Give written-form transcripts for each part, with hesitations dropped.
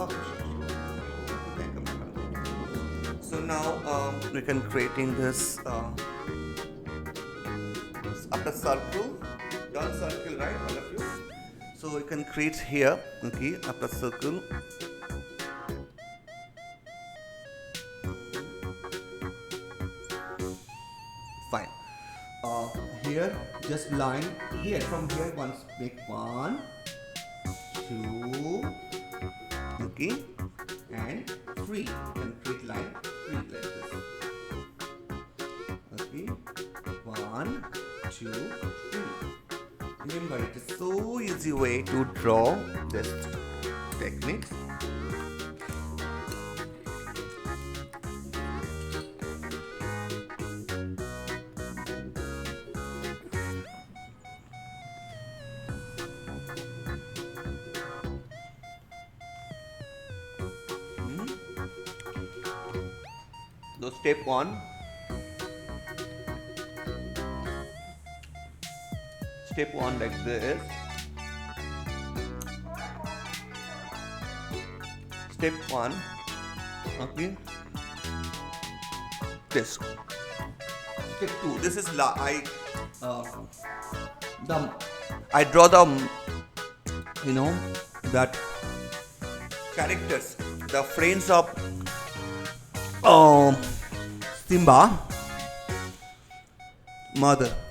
Oh, okay, come on. So now we can creating this after circle, done circle, right, all of you. So we can create here, okay, after circle. Fine. Here, just line here. From here, once make 1, 2, okay, and 3. And create line 3 like this. Okay, 1, 2, 3. Remember, it is so easy way to draw this technique. So step 1, like this. Step 1, okay, this. Step 2, this is I draw the that characters, the friends of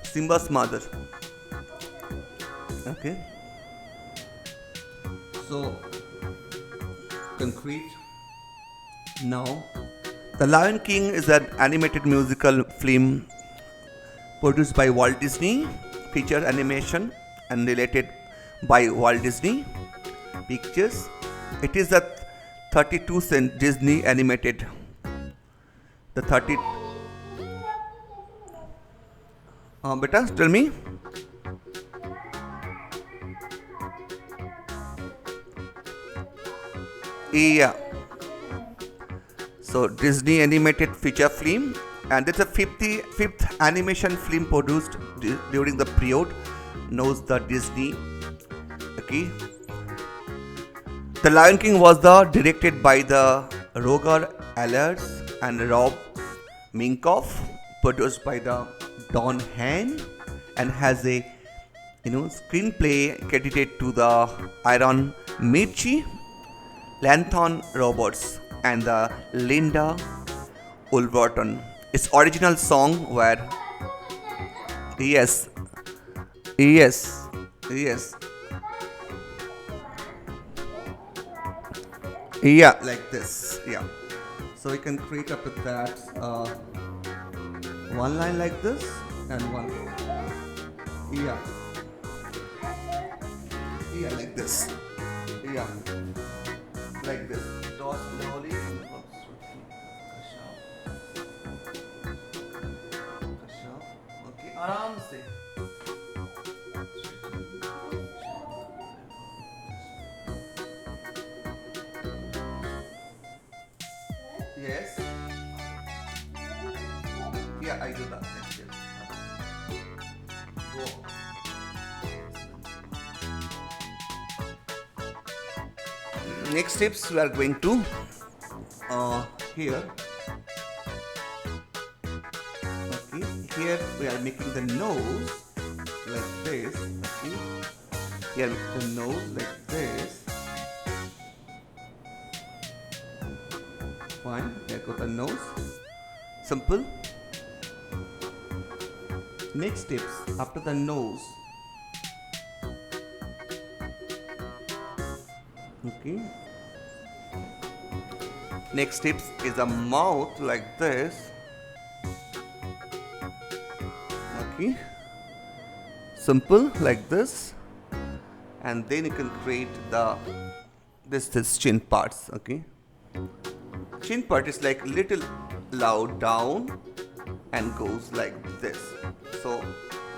Simba's mother. Okay, so concrete. Now, The Lion King is an animated musical film produced by Walt Disney, feature animation and related by Walt Disney Pictures. It is the 32nd Disney animated. The 30. Beta, tell me. Yeah. So Disney animated feature film, and it's a 55th animation film produced during the period known the Disney. Okay. The Lion King was directed by the Roger Allers and Rob Minkoff, produced by the Don Hahn, and has a screenplay credited to the Aaron Mirchi, Lanthon Roberts, and the Linda Wolverton. Its original song were yes, yes, yes, yeah, like this, yeah. So we can create up with that one line like this and one, yeah, yeah, like this, yeah, like this. Draw slowly. Okay, आराम से. Yes. Yeah, I do that. Next year. Go. Next steps we are going to here. Okay, here we are making the nose like this. Okay, here the nose like this. Fine. Here go the nose. Simple. Next steps after the nose. Okay. Next steps is a mouth like this. Okay. Simple like this. And then you can create this chin parts. Okay. Chin part is like little loud down and goes like this. So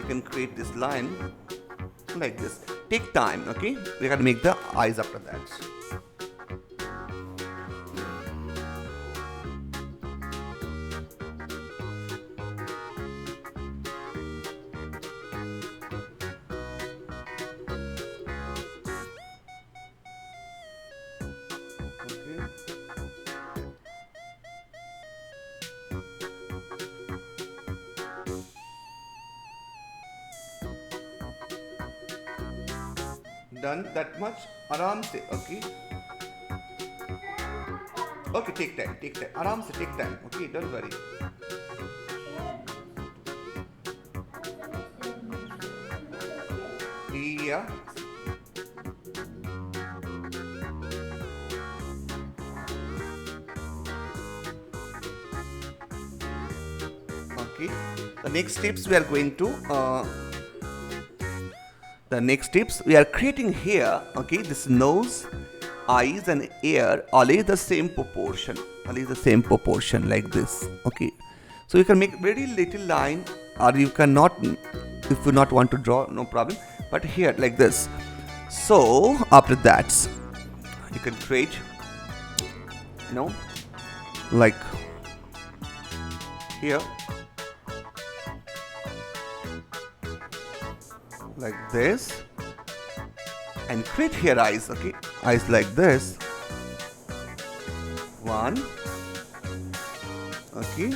you can create this line like this. Take time, okay? We gotta make the eyes after that. Okay. Done that much? आराम से. Okay. Okay, take time, take time. आराम से, take time. Okay, don't worry. Yeah. Okay. The next steps we are going to. The next tips we are creating here. Okay, this nose, eyes, and ear all is the same proportion. All is the same proportion like this. Okay. So you can make very little line, or you cannot if you not want to draw, no problem. But here like this. So after that, you can create, like here, like this, and create here eyes. Okay, eyes like this. One. Okay.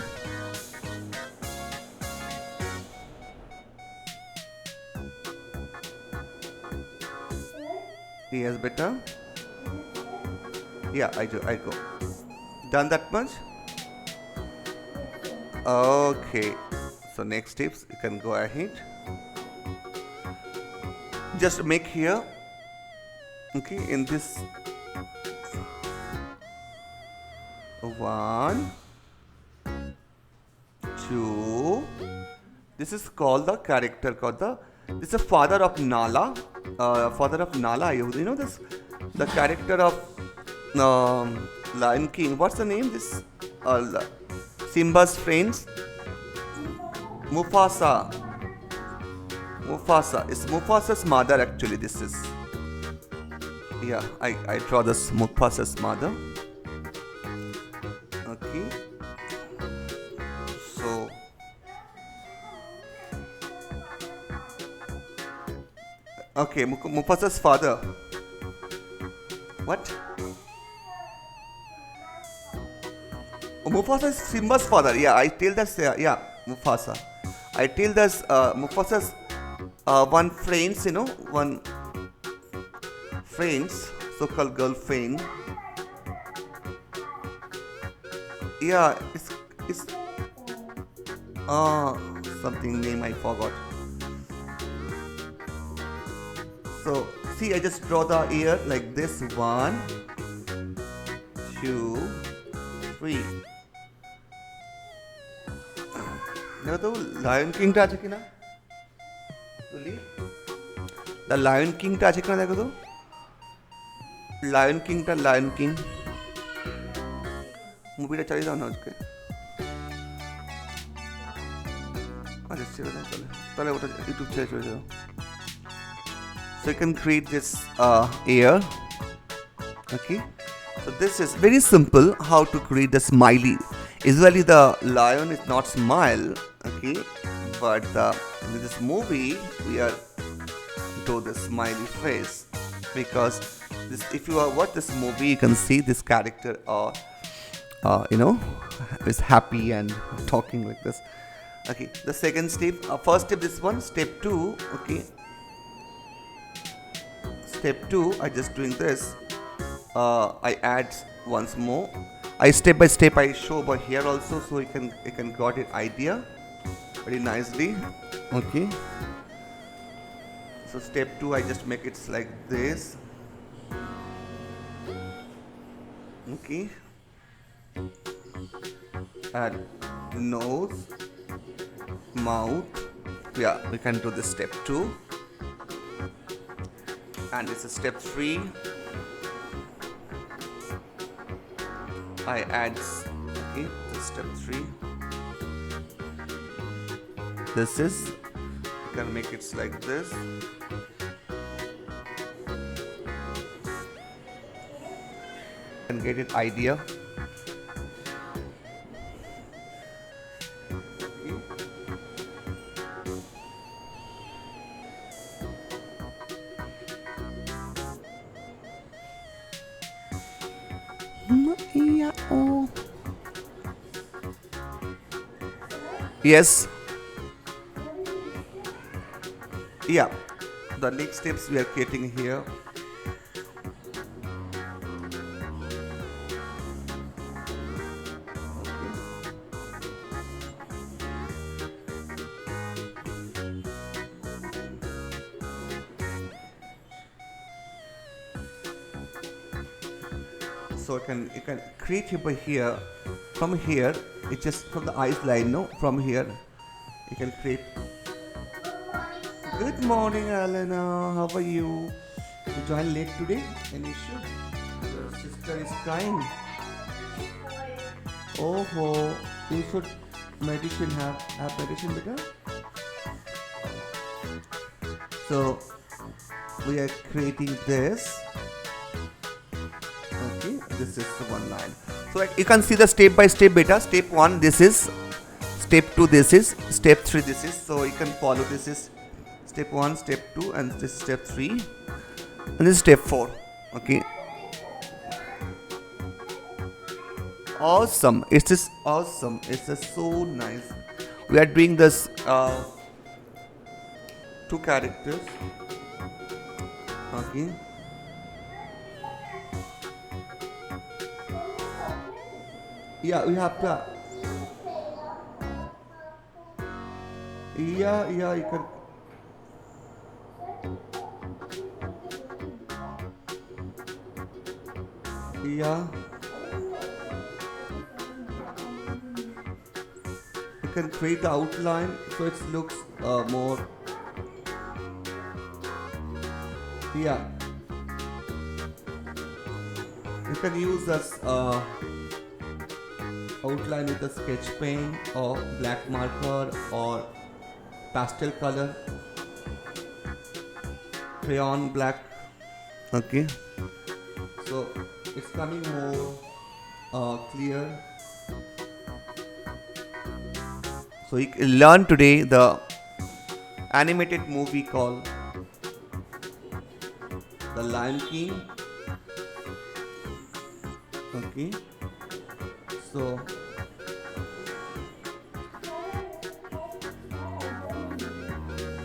Yes, better. Yeah, I go. Done that much? Okay. So next tips, you can go ahead. Just make here. Okay, in this. One. Two. This is called the character called the. This is the father of Nala. Father of Nala. You know this, the character of Lion King. What's the name? This Simba's friends. Mufasa. Mufasa. It's Mufasa's mother actually. This is. Yeah, I draw this Mufasa's mother. Okay. So. Okay, Mufasa's father. What? Oh, Mufasa is Simba's father. Yeah, I tell that. Yeah, Mufasa. I tell that Mufasa's one friends. One friends, so-called girlfriend. Yeah, it's something name I forgot. So see, I just draw the ear like this. 1, 2, 3. দেখো তো lion কিংটা আছে কিনা, the lion কিংটা আছে কিনা দেখো তো, lion king মুভিটা চালিয়ে দাও না আজকে। আচ্ছা ছেড়ে দাও তাহলে ওটা ইউটিউব ছেড়ে চলে যাও। So you can create this ear. Okay, so this is very simple how to create the smiley. Usually the lion is not smile, okay, but in this movie we are do the smiley face, because this, if you watch this movie, you can see this character is happy and talking like this. Okay, the second step, first step this one, step 2. Okay, step 2, I just doing this. I add once more. I step by step I show over here also, so you can got an idea very nicely. Okay. So step 2, I just make it like this. Okay. Add nose, mouth. Yeah, we can do this step 2. And this is step 3. I add, okay, this step 3. This is, you can make it like this. You can get an idea. Yeah, oh. Yes. Yeah. The next steps we are creating here. So you can create over here. From here, it's just from the eyes line, no? From here, you can create. Good morning, Alena. How are you? You joined late today? Any issue? Your sister is crying. Oh, you should have medicine better. So we are creating this. Okay, this is the one line. So you can see the step by step beta. Step 1 this is, step 2 this is, step 3 this is. So you can follow, this is step 1, step 2 and this is step 3 and this is step 4. Okay, awesome. It's just awesome. It's just so nice. We are doing this 2 characters. Okay, yeah, we have to. Yeah, you can. Yeah, you can create the outline so it looks more. Yeah, you can use this outline with a sketch pen or black marker or pastel color, crayon black. Okay, so it's coming more clear. So you can learn today the animated movie called The Lion King. Okay, so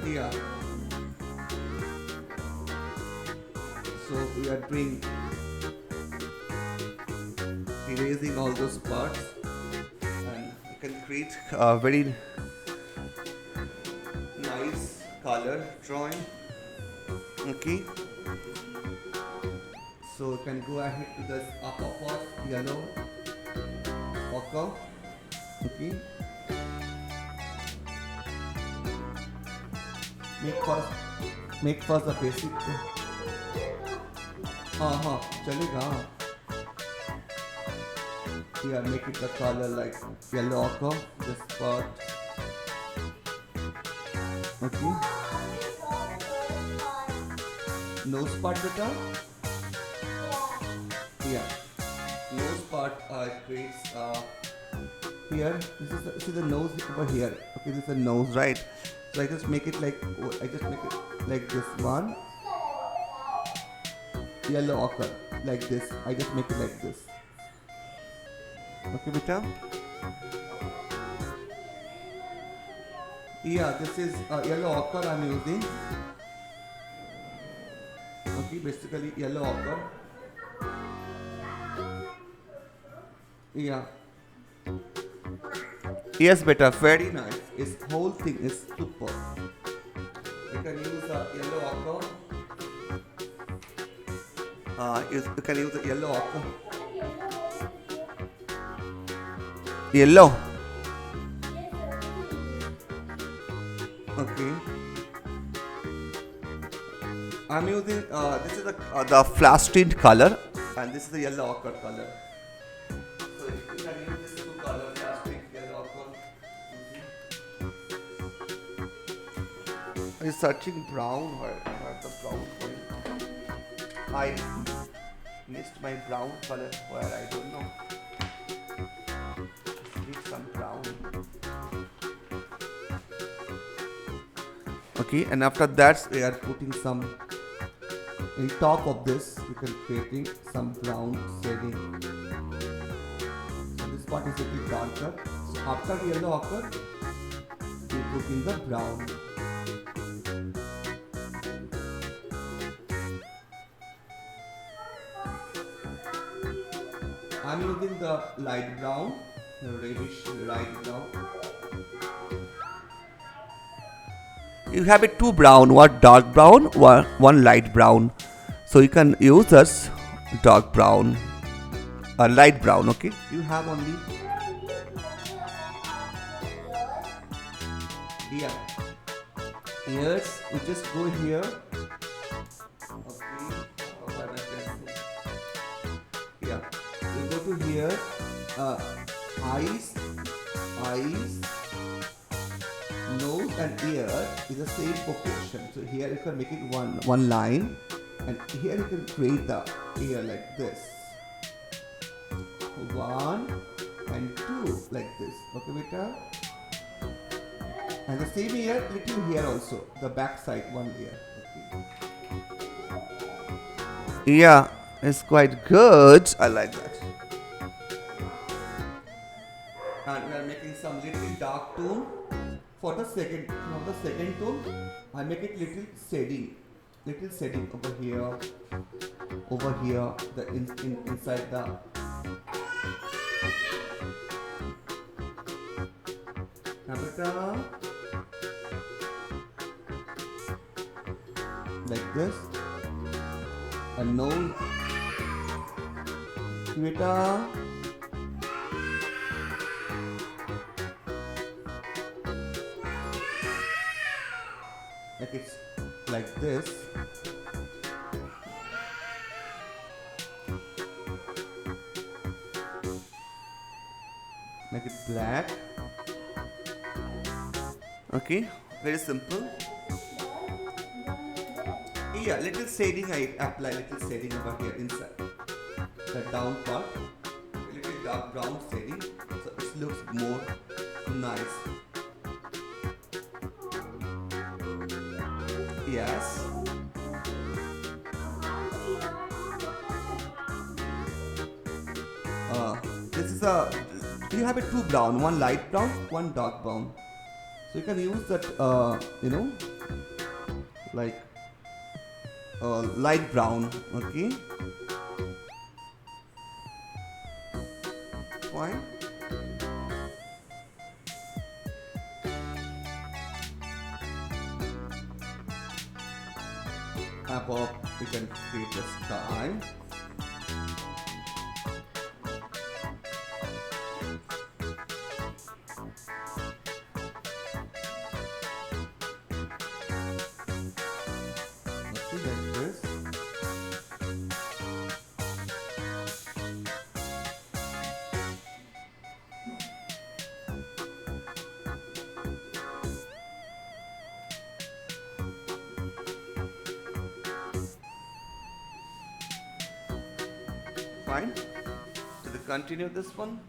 yeah, so we are doing erasing all those parts and you can create a very nice color drawing. Okay, so you can go ahead to this upper part, yellow ochre. Okay, make first the basic. चलेगा. Yeah, make it the color like yellow ochre, this part. Okay, nose part beta. Yeah, nose part creates here. This is the nose over here. Okay, this is the nose, right? So I just make it like this one. Yellow ochre like this. I just make it like this. Okay, beta. Yeah, this is yellow ochre I'm using. Okay, basically yellow ochre. Yeah. Yes, beta. Very nice. This whole thing is super. You can use yellow ochre. You can use the yellow ochre. Yellow. Okay. I'm using this is the flash tint color and this is the yellow ochre color. So you can use these two colors, flash tint, yellow ochre. Are you searching brown? Where the brown going? I missed my brown color where I don't know. Need some brown. Okay, and after that we are putting some in top of this. You can creating some brown shading. part is a bit darker. So after the yellow occurs, we put in the brown. I'm using the light brown, the reddish light brown. You have it two brown, one dark brown, one light brown. So you can use this dark brown, light brown. Okay. You have only ears. We just go here. Okay. Yeah. We go to here. Eyes, nose and ear is the same proportion. So here you can make it one line, and here you can create the ear like this. 1 and 2 like this. Okay, beta. And the same ear, little here also. The back side, one ear. Okay. Yeah, it's quite good. I like that. And we are making some little dark tone for the second. Now the second tone, I make it little shading over here, the inside the. Like this, and nose, beta. Like it's like this. Make it black. Okay, very simple. Yeah, little shading I apply, little shading over here inside the down part, a little dark brown shading, so it looks more nice. Yes. This is a. You have it two brown, one light brown, one dark brown. So you can use that, like light brown. Okay. Fine. Above, we can create the sky. Like this. Fine. So to continue this one.